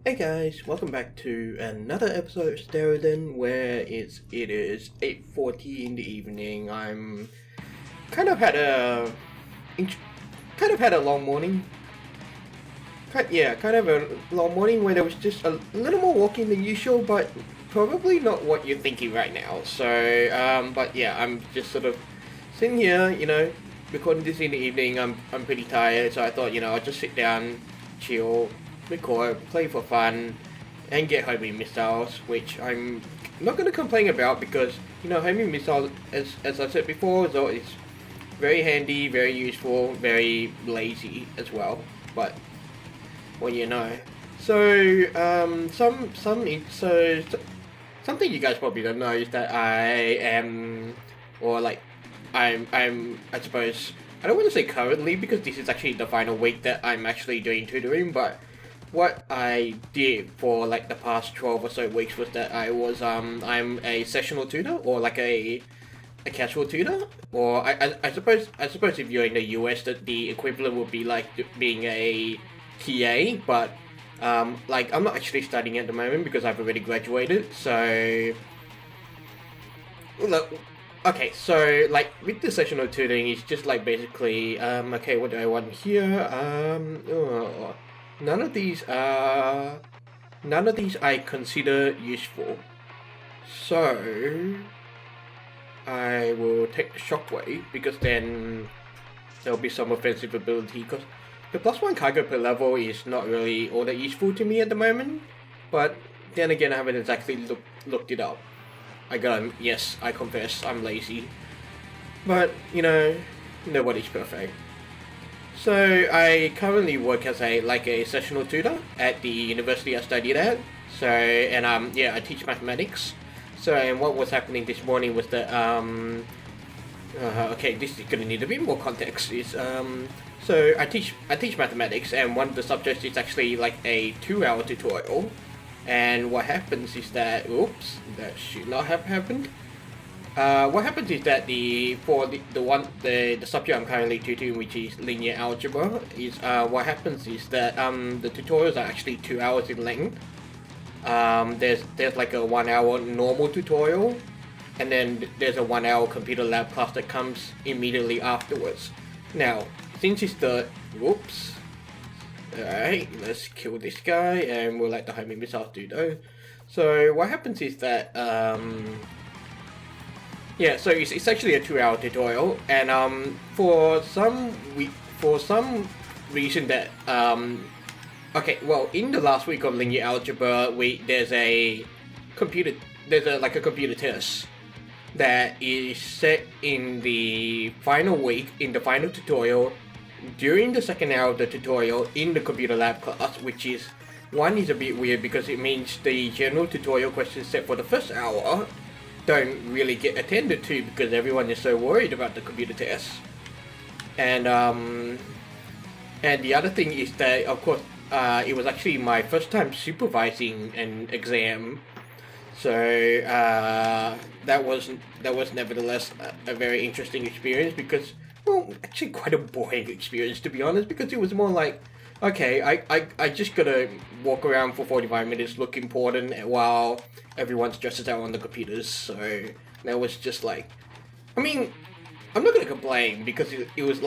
Hey guys, welcome back to another episode of Steredenn where it is 8:40 in the evening. I'm kind of had a long morning. Kind of a long morning where there was just a little more walking than usual, but probably not what you're thinking right now. But yeah, I'm just sort of sitting here, recording this in the evening. I'm pretty tired, so I thought, I'll just sit down, chill, record, play for fun, and get homing missiles, which I'm not going to complain about because, homing missiles, as I said before, is very handy, very useful, very lazy as well. But something you guys probably don't know is that I suppose, I don't want to say currently because this is actually the final week that I'm actually doing tutoring, but what I did for like the past 12 or so weeks was that I'm a sessional tutor, or like a casual tutor, or I suppose if you're in the US that the equivalent would be like being a TA, but I'm not actually studying at the moment because I've already graduated. So look, okay, so like with the sessional tutoring, it's just like basically okay, what do I want here? None of these I consider useful, so I will take the shockwave because then there'll be some offensive ability, because the +1 cargo per level is not really all that useful to me at the moment. But then again, I haven't exactly looked it up. Yes, I confess, I'm lazy. But, nobody's perfect. So I currently work as a sessional tutor at the university I studied at. So, and I teach mathematics. So, and what was happening this morning was that okay, this is gonna need a bit more context. So I teach mathematics, and one of the subjects is actually like a 2-hour tutorial. And what happens is that, oops, that should not have happened. What happens is that the subject I'm currently tutoring, which is linear algebra, is what happens is that the tutorials are actually 2 hours in length. There's like a 1-hour normal tutorial, and then there's a 1-hour computer lab class that comes immediately afterwards. Now, since it's whoops. Alright, let's kill this guy and we'll let the homing missiles do though. So what happens is that so it's actually a 2-hour tutorial, and for some reason that okay, well, in the last week of linear algebra, there's a computer test that is set in the final week, in the final tutorial, during the second hour of the tutorial in the computer lab class, which is a bit weird because it means the general tutorial questions set for the first hour don't really get attended to because everyone is so worried about the computer test. And the other thing is that, of course, it was actually my first time supervising an exam, so that was nevertheless a very interesting experience because, well, actually quite a boring experience to be honest, because it was more like, okay, I just gotta walk around for 45 minutes, look important while everyone stresses out on the computers. So that was just like, I mean, I'm not gonna complain because it was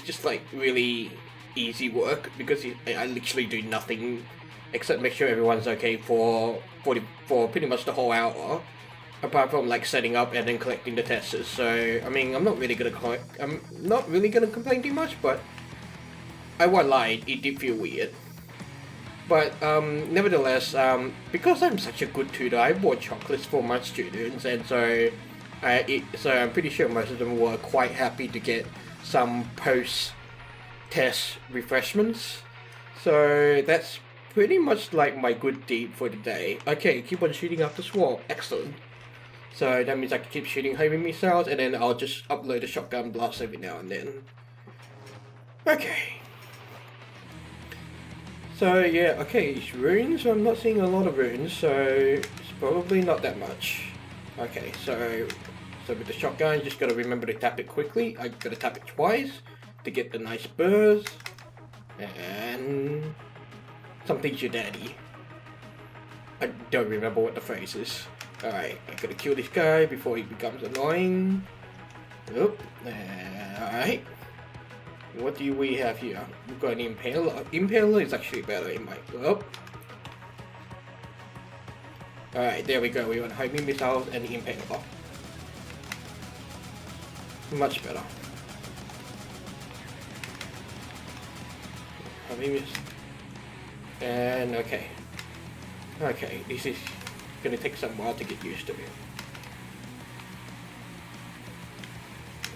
just like really easy work because I literally do nothing except make sure everyone's okay for pretty much the whole hour, apart from like setting up and then collecting the testers. So I mean, I'm not really gonna complain too much, but I won't lie, it did feel weird. But nevertheless, because I'm such a good tutor, I bought chocolates for my students, and so I'm pretty sure most of them were quite happy to get some post-test refreshments. So that's pretty much like my good deed for the day. Okay, keep on shooting up the swamp. Excellent. So that means I can keep shooting homing missiles, and then I'll just upload a shotgun blast every now and then. Okay. So yeah, okay, it's runes. I'm not seeing a lot of runes, so it's probably not that much. Okay, so with the shotgun, you just gotta remember to tap it quickly. I gotta tap it twice to get the nice burst. And something's your daddy. I don't remember what the phrase is. Alright, I gotta kill this guy before he becomes annoying. Oop. Alright. What do we have here? We've got an Impaler. Impaler is actually better in my... Oh. Alright, there we go. We want homing missiles and the Impaler. Much better. Homing missiles. And okay. Okay, this is gonna take some while to get used to.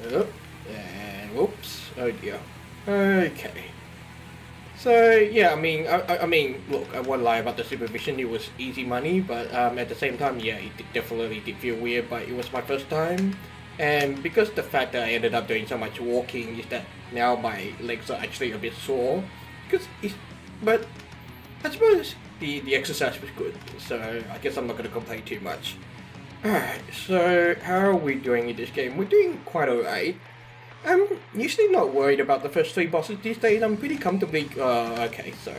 Oh, and whoops. Oh dear. Okay. So yeah, I mean, look, I won't lie about the supervision. It was easy money, but at the same time, yeah, it definitely did feel weird. But it was my first time, and because the fact that I ended up doing so much walking is that now my legs are actually a bit sore. But I suppose the exercise was good, so I guess I'm not going to complain too much. Alright, so how are we doing in this game? We're doing quite alright. I'm usually not worried about the first 3 bosses these days. I'm pretty comfortably... okay, so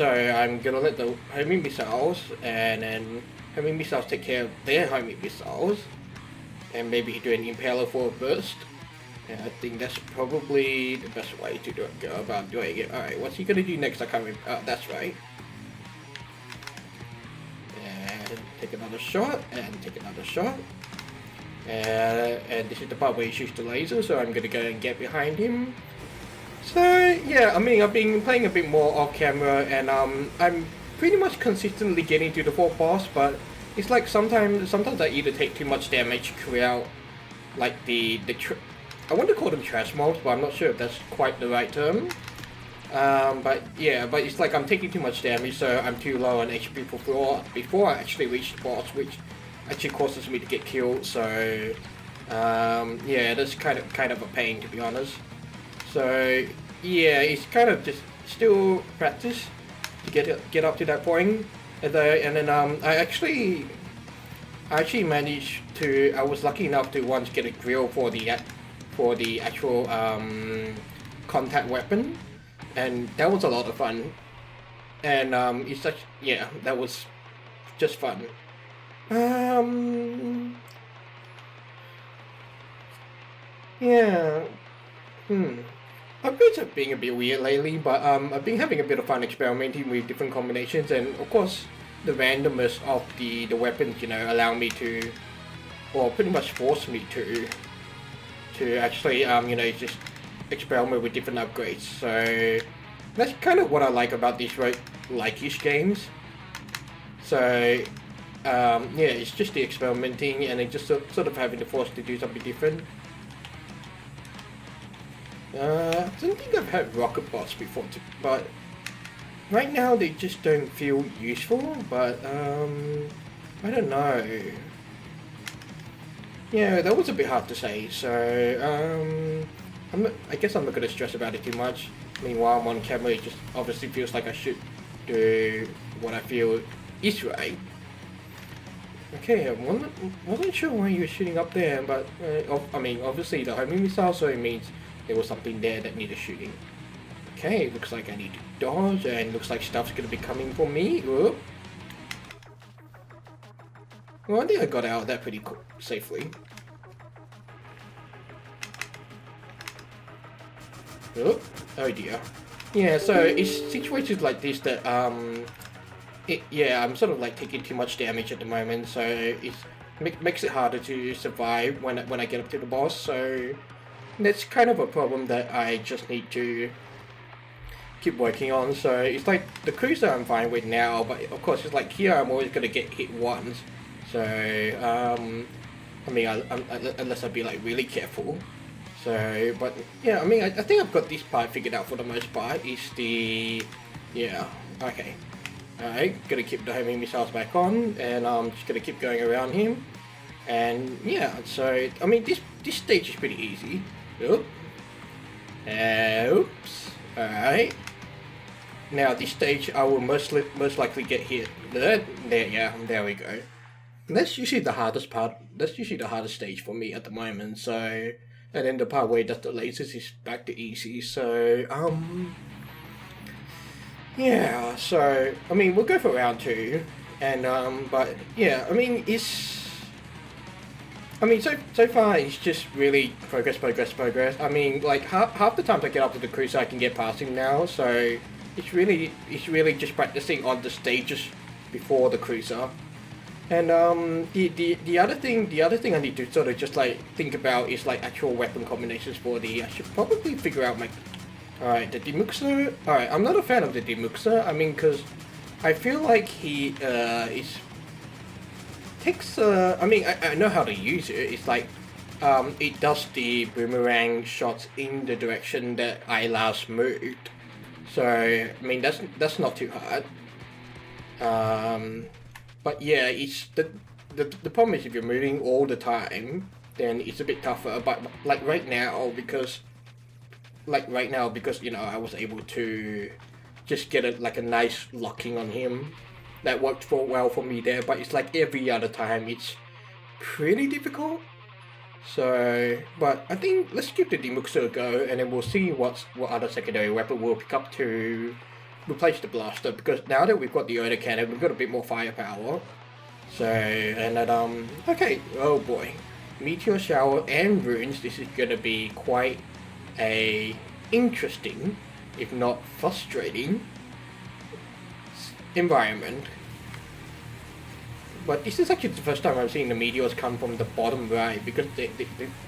I'm gonna let the homing missiles, and then homing missiles take care of their homing missiles, and maybe do an impaler for a burst. And I think that's probably the best way to go about doing it. Alright, what's he gonna do next? I can't remember. That's right. And take another shot, and take another shot. And this is the part where he shoots the laser, so I'm gonna go and get behind him. So yeah, I mean, I've been playing a bit more off camera, and I'm pretty much consistently getting to the 4th boss, but it's like sometimes I either take too much damage to clear out like I want to call them trash mobs, but I'm not sure if that's quite the right term. But yeah, but it's like I'm taking too much damage, so I'm too low on HP before I actually reach the boss, which actually causes me to get killed. So yeah, that's kind of a pain, to be honest. So yeah, it's kind of just still practice to get up to that point. And then I actually managed to. I was lucky enough to once get a drill for the actual contact weapon, and that was a lot of fun. And it's such, yeah, that was just fun. Yeah. Upgrades have been a bit weird lately, but I've been having a bit of fun experimenting with different combinations, and of course the randomness of the weapons, you know, allow me to, or pretty much force me to actually you know, just experiment with different upgrades. So that's kind of what I like about these roguelike-ish games. So yeah, it's just the experimenting, and it just sort of having the force to do something different. I don't think I've had rocket bots before, but right now they just don't feel useful. But I don't know. Yeah, that was a bit hard to say. So I guess I'm not going to stress about it too much. Meanwhile, I'm on camera. It just obviously feels like I should do what I feel is right. Okay, I wasn't sure why you were shooting up there, but I mean, obviously the homing missile, so it means there was something there that needed shooting. Okay, looks like I need to dodge, and looks like stuff's gonna be coming for me. Whoop. Well, I think I got out of that pretty safely. Oh dear. Yeah, so it's situations like this that yeah, I'm sort of like taking too much damage at the moment, so it makes it harder to survive when I get up to the boss. So that's kind of a problem that I just need to keep working on. So it's like the cruiser I'm fine with now, but of course it's like here I'm always gonna get hit once. So I mean, unless I be like really careful. So, but yeah, I mean, I think I've got this part figured out for the most part. Is the, yeah, okay. Alright, gonna keep the homing missiles back on, and I'm just gonna keep going around him. And yeah, so I mean, this stage is pretty easy. Oops. Oops. Alright. Now this stage, I will most likely get hit. There, yeah, there we go. And that's usually the hardest part. That's usually the hardest stage for me at the moment. So, and then the part where it does the lasers is back to easy. So, Yeah, so I mean we'll go for round two, and but yeah, I mean so far it's just really progress. I mean like half the times I get up to the cruiser I can get past him now, so it's really just practicing on the stages before the cruiser. And the other thing I need to sort of just like think about is like actual weapon combinations for the. I should probably figure out my. Alright, the Demuxer. Alright, I'm not a fan of the Demuxer. I mean, because I feel like he is takes. I mean, I know how to use it. It's like it does the boomerang shots in the direction that I last moved. So I mean, that's not too hard. But yeah, it's the problem is if you're moving all the time, then it's a bit tougher. But like right now because you know I was able to just get a nice locking on him that worked well for me there, but it's like every other time it's pretty difficult. So but I think let's give the Demuxer a go, and then we'll see what other secondary weapon we'll pick up to replace the blaster, because now that we've got the Oda cannon we've got a bit more firepower. So and then okay, oh boy, meteor shower and runes, this is gonna be quite a interesting, if not frustrating, environment. But this is actually the first time I'm seeing the meteors come from the bottom right, because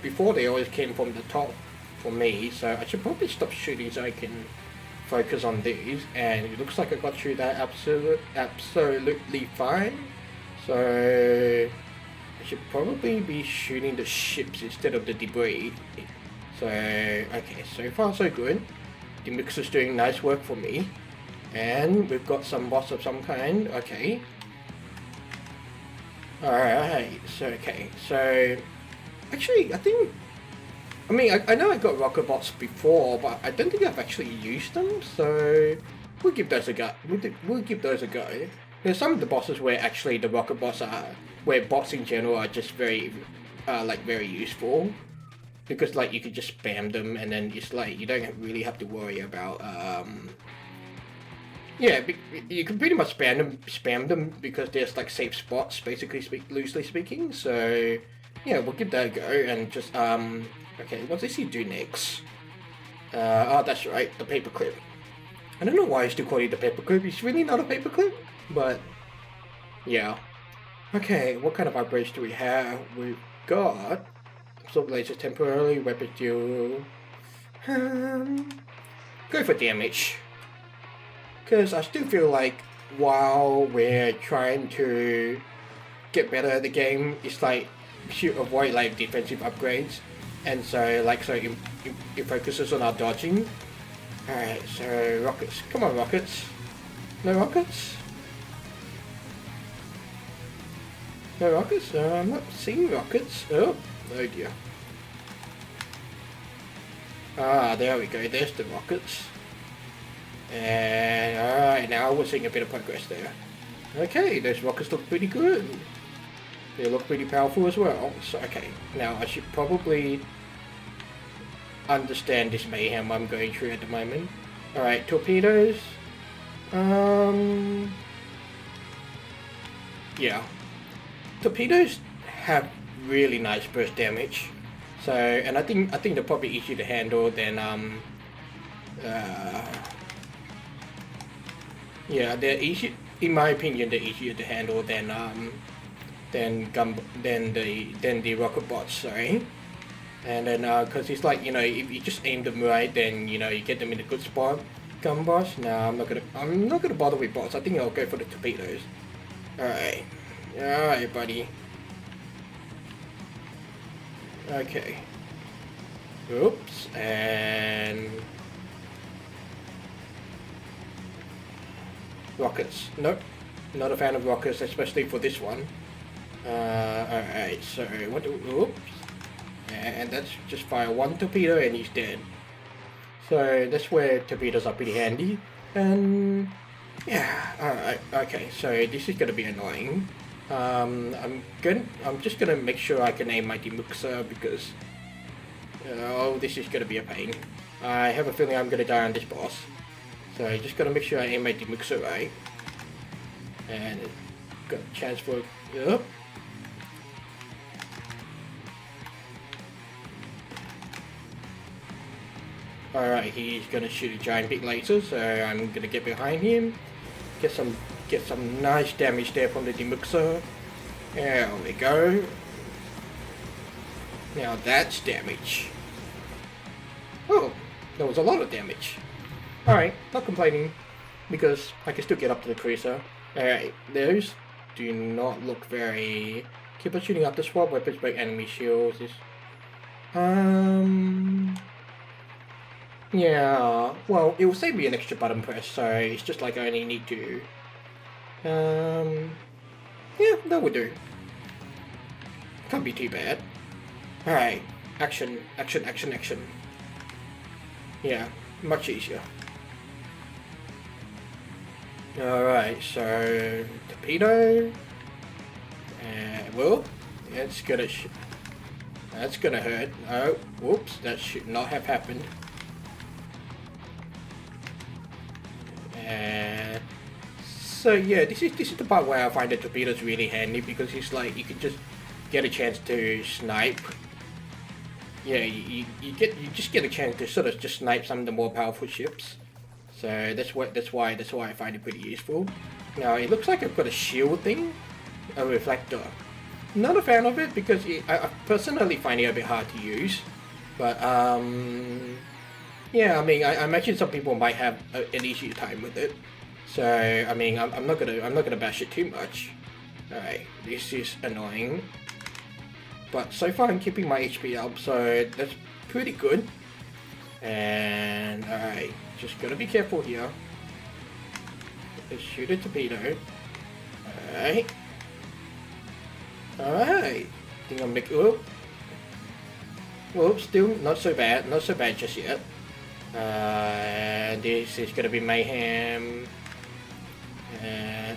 before they always came from the top for me, so I should probably stop shooting so I can focus on these, and it looks like I got through that absolutely fine. So I should probably be shooting the ships instead of the debris. So, okay, so far so good. The mix is doing nice work for me. And we've got some boss of some kind, okay. Alright, so actually I mean, I know I got rocket bots before, but I don't think I've actually used them, so we'll give those a go. We'll give those a go. There's some of the bosses where actually the rocket bots where bots in general are just very useful. Because like you could just spam them, and then it's like you don't really have to worry about yeah, you can pretty much spam them because there's like safe spots, basically loosely speaking. So yeah, we'll give that a go, and just okay, what does he do next? Oh, that's right, the paperclip. I don't know why I still call it the paperclip. It's really not a paperclip, but yeah. Okay, what kind of upgrades do we have? We've got absorb laser temporarily, weapon deal. Go for damage. Because I still feel like while we're trying to get better at the game, it's like we should avoid like defensive upgrades, and so it focuses on our dodging. Alright, so rockets. Come on, rockets. No rockets? No rockets? I'm not seeing rockets. Oh dear. Ah, there we go. There's the rockets. And alright, now we're seeing a bit of progress there. Okay, those rockets look pretty good. They look pretty powerful as well. So, okay, now I should probably understand this mayhem I'm going through at the moment. Alright, torpedoes. Yeah. Torpedoes have really nice burst damage. So, and I think they're probably easier to handle than yeah, they're easy. In my opinion, they're easier to handle than the rocket bots. Sorry, and then because it's like, you know, if you just aim them right, then you know you get them in a good spot. Gun bots? No, I'm not gonna bother with bots. I think I'll go for the torpedoes. Alright, buddy. Okay. Oops, and rockets. Nope, not a fan of rockets, especially for this one. Alright, so what do oops. And that's just fire one torpedo and he's dead. So that's where torpedoes are pretty handy. And yeah, alright, okay, so this is gonna be annoying. I'm just gonna make sure I can aim my Demuxer because oh, this is gonna be a pain. I have a feeling I'm gonna die on this boss. So I just gotta make sure I aim my demixer right. And got a chance for yep. Alright, he's gonna shoot a giant big laser, so I'm gonna get behind him. Get some nice damage there from the demixer. There we go. Now that's damage. Oh, there was a lot of damage. Alright, not complaining, because I can still get up to the cruiser. Alright, those do not look very... Keep on shooting up the swap weapons, break enemy shields. Yeah, well, it will save me an extra button press, so it's just like I only need to... yeah, that would do. Can't be too bad. Alright, action, action, action, action. Yeah, much easier. Alright, so... Torpedo... well, that's gonna hurt. Oh, whoops, that should not have happened. So yeah, this is the part where I find the torpedoes really handy, because it's like you can just get a chance to snipe. Yeah, you just get a chance to sort of just snipe some of the more powerful ships. So that's why I find it pretty useful. Now it looks like I've got a shield thing, a reflector. Not a fan of it because I personally find it a bit hard to use. But yeah, I mean, I imagine some people might have an easier time with it. So I mean, I'm not gonna bash it too much. Alright, this is annoying. But so far I'm keeping my HP up, so that's pretty good. And alright, just gotta be careful here. Let's shoot a torpedo. Alright. Alright. Think I'm making... Whoop. Well, still not so bad. Not so bad just yet. This is gonna be mayhem.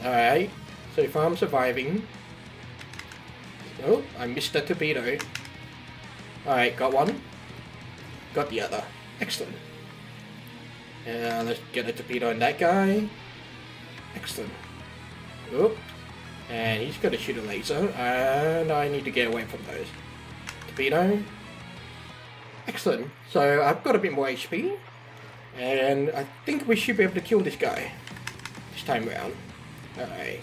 Alright. So far I'm surviving. Oh, I missed the torpedo. Alright, got one. Got the other. Excellent. Let's get a torpedo on that guy. Excellent. Oh. And he's gonna shoot a laser. And I need to get away from those. Torpedo. Excellent. So I've got a bit more HP. And I think we should be able to kill this guy. This time around. Alright.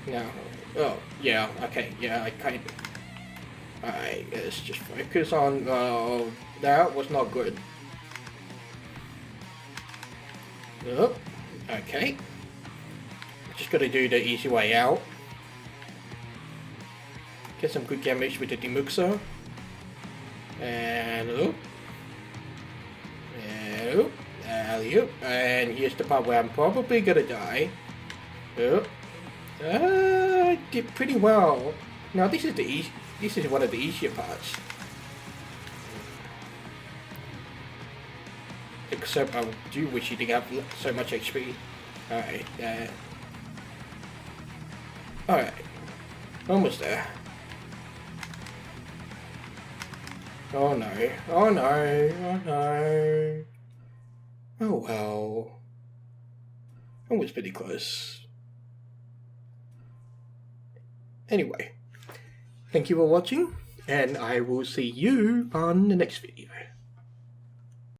Now. Oh, yeah, okay, yeah, I kind of... Alright, let's just focus on... Oh, that was not good. Oh, okay. Just gotta do the easy way out. Get some good damage with the demixer. And... Oh. Oh. Alley-oop. And here's the part where I'm probably gonna die. Oh. I did pretty well. Now this is one of the easier parts. Except I do wish you didn't have so much HP. Alright, alright. Almost there. Oh no. Oh no. Oh no. Oh well. That was pretty close. Anyway, thank you for watching, and I will see you on the next video.